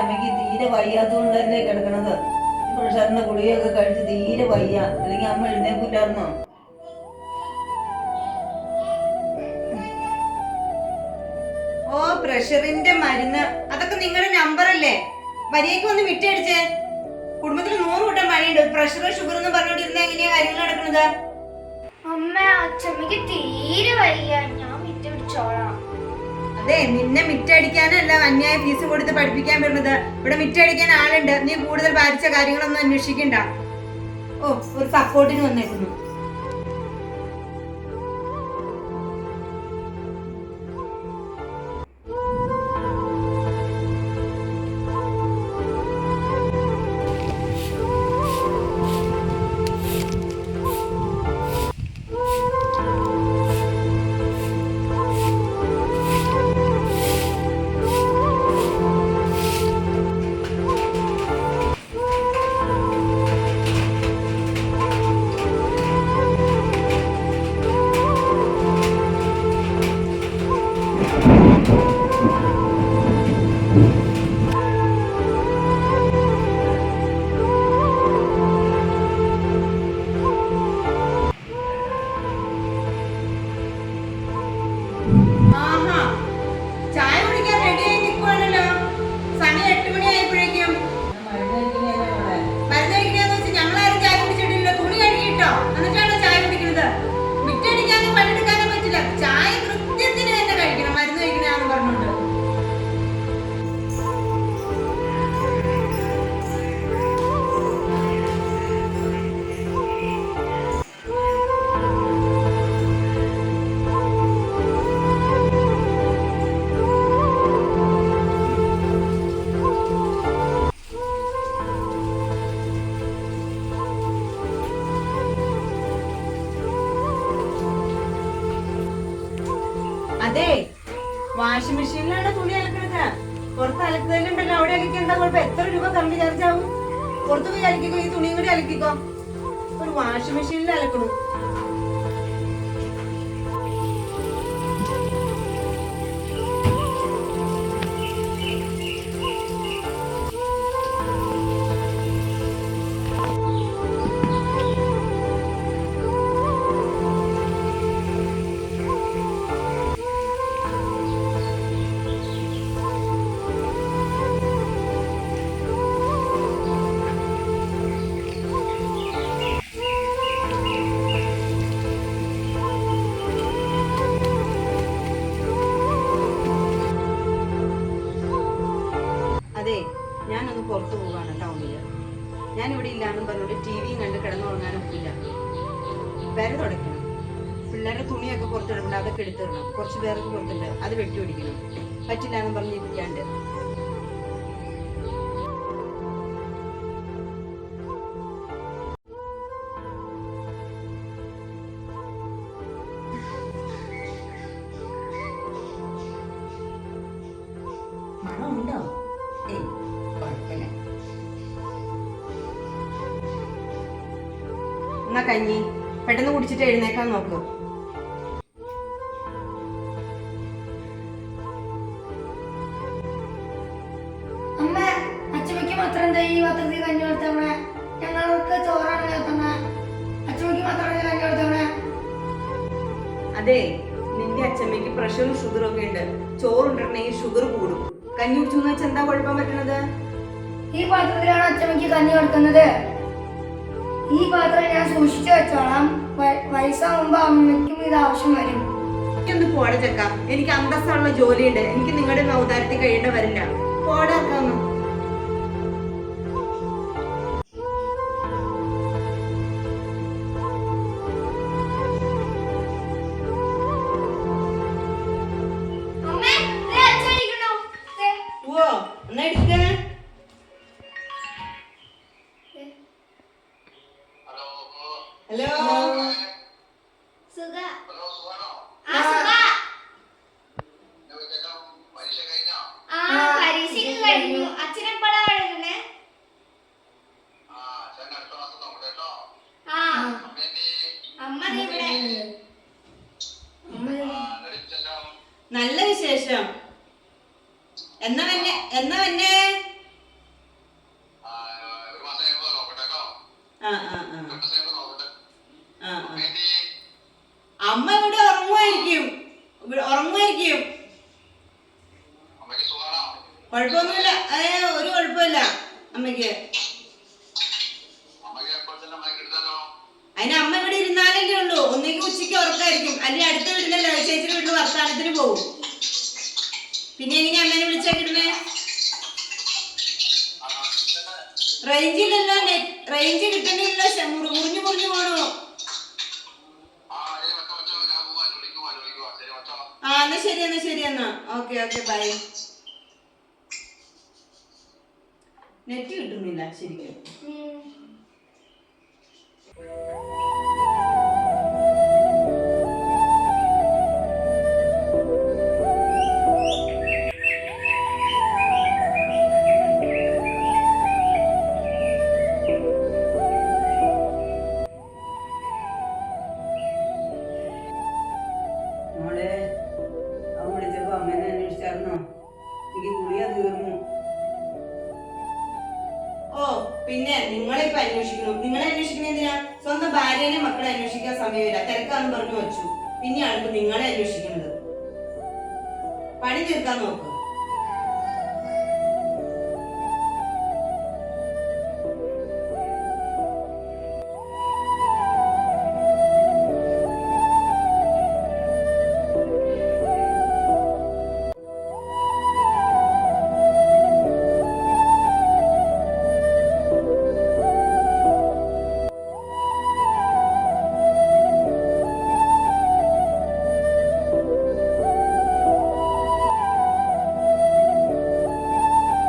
അമ്മയ്ക്ക് തീരെ വയ്യാത്തതുകൊണ്ട് തന്നെ കിടക്കണത്. പ്രഷറിന്റെ ഗുളികയൊക്കെ കഴിച്ച് തീരെ വയ്യ, അല്ലെങ്കിൽ അമ്മ എഴുന്നേക്കില്ലായിരുന്നോ? ഓ, പ്രഷറിന്റെ മരുന്ന് അതൊക്കെ നിങ്ങളുടെ നമ്പർ അല്ലേ? വരിയേക്ക് വന്ന് വിട്ടടിച്ചേ. കുടുംബത്തിൽ 100 കൂട്ടം പണിയുണ്ട്. പ്രഷർ ഷുഗർ എന്ന് പറഞ്ഞോണ്ടിരുന്ന എങ്ങനെയാ കാര്യങ്ങൾ നടക്കുന്നത്? അമ്മ, അച്ഛമ്മക്ക് തീരെ വയ്യ, ഞാൻ വിറ്റടിച്ചോളാം. അതെ, നിന്നെ മിറ്റടിക്കാനല്ല അന്യായ ഫീസ് കൊടുത്ത് പഠിപ്പിക്കാൻ വരുന്നത്. ഇവിടെ മിറ്റടിക്കാൻ ആളുണ്ട്. നീ കൂടുതൽ ബാധിച്ച കാര്യങ്ങളൊന്നും അന്വേഷിക്കണ്ട. ഓ, ഒരു സപ്പോർട്ടിന് വന്നേക്കുന്നു. അതെ, വാഷിംഗ് മെഷീനിലാണ് തുണി അലക്കുന്നത്. പുറത്ത് അലക്കുന്നതിലുണ്ടല്ലോ, അവിടെ അലക്കി എന്താ കുഴപ്പം? എത്ര രൂപ കറണ്ട് ചാർജ് ആവും? പുറത്ത് പോയി അലക്കിക്കോ, ഈ തുണിയും കൂടി അലക്കിക്കോ. ഒരു വാഷിംഗ് മെഷീനിൽ അലക്കണു. അതെ, ഞാനൊന്ന് പുറത്തു പോവാണ് ടൗണില്. ഞാൻ ഇവിടെ ഇല്ലാന്നും പറഞ്ഞോണ്ട് ടിവിയും കണ്ട് കിടന്നുറങ്ങാനൊക്കില്ല. പെര തുടയ്ക്കണം, പിള്ളേരുടെ തുണിയൊക്കെ പുറത്തിടണം, അതൊക്കെ എടുത്തിടണം. കുറച്ച് പേർക്ക് പുറത്തുണ്ട്, അത് വെട്ടി ഓടിക്കണം. പറ്റില്ല എന്നും പറഞ്ഞിരിക്കാണ്ട്. മണമുണ്ടോ? ഏയ്, കുഴപ്പമില്ല. എന്നാ കഞ്ഞി പെട്ടെന്ന് കുടിച്ചിട്ട് എഴുന്നേക്കാൻ നോക്കൂ. അമ്മ, അച്ഛമ്മക്ക് മാത്രം എന്താ ഈ പത്രത്തിൽ കഞ്ഞി കൊടുത്തമ്മ? ഞങ്ങൾക്ക് ചോറാണ് കേൾത്തമ്മ. അച്ഛമ്മക്ക് മാത്രമാണ് കഞ്ഞി കൊടുത്തമ്മ. അതെ, നിന്റെ അച്ഛമ്മയ്ക്ക് പ്രഷറും ഷുഗറും ഒക്കെ ഉണ്ട്. ചോറുണ്ടെങ്കിൽ ഷുഗർ കൂടും. കഞ്ഞി കുടിച്ചെന്ന് വെച്ചാൽ എന്താ കുഴപ്പം പറ്റണത്? ഈ പാത്രത്തിലാണ് അച്ഛമ്മക്ക് കഞ്ഞി കൊടുക്കുന്നത്. ഈ പാത്രം ഞാൻ സൂക്ഷിച്ചു വെച്ചോളാം. വയസ്സാകുമ്പോ അമ്മയ്ക്കും ഇത് ആവശ്യം വരും. എനിക്കൊന്ന് പോടെ ചെക്ക, എനിക്ക് അന്തസ്സുള്ള ജോലിയുണ്ട്. എനിക്ക് നിങ്ങളുടെ ഔദാര്യത്തിൽ കഴിയേണ്ട വരില്ല. പോടാക്കാന്ന്. പരീക്ഷയ്ക്ക് കഴിഞ്ഞു. അച്ഛനെപ്പോഴാ എഴുതണേ? അമ്മ ഇവിടെ. നല്ല വിശേഷം. എന്നാ വന്നെ? അമ്മ ഇവിടെ ഉറങ്ങുമായിരിക്കും. കുഴപ്പമൊന്നുമില്ല. ഒരു കുഴപ്പമില്ല അമ്മയ്ക്ക്. അതിന് അമ്മ ഇവിടെ ഇരുന്നാലല്ലേ ഉള്ളൂ. ഒന്നെങ്കിൽ ഉച്ചയ്ക്ക് ഉറക്കായിരിക്കും, അല്ലെങ്കിൽ അടുത്ത വീട്ടിലെ ചേച്ചിയുടെ വീട്ടിൽ വർത്താനത്തിന് പോകും. പിന്നെ എങ്ങനെയാ അമ്മേനെ വിളിച്ചാ കിട്ടുന്നേ? റേഞ്ചില്ലല്ലോ, റേഞ്ച് കിട്ടുന്നില്ലല്ലോ. മുറിഞ്ഞു പോണോ? എന്നാ ശരി എന്നാ. Okay bye. നെറ്റ് കിട്ടുന്നില്ല ശരിക്കും. മോളെ, അവൻ വിളിച്ചപ്പോ അമ്മേനെ അന്വേഷിച്ചായിരുന്നോ? എനിക്ക് കുളിയാ തീർന്നു. ഓ പിന്നെ നിങ്ങളിപ്പോ അന്വേഷിക്കണം. നിങ്ങളെ അന്വേഷിക്കുന്ന എന്തിനാ? സ്വന്തം ഭാര്യനെ മക്കളെ അന്വേഷിക്കാൻ സമയമില്ല, തിരക്കാന്ന് പറഞ്ഞു വച്ചു. പിന്നെയാണ് ഇപ്പൊ നിങ്ങളെ അന്വേഷിക്കുന്നത്. പണി തീർക്കാൻ നോക്ക്.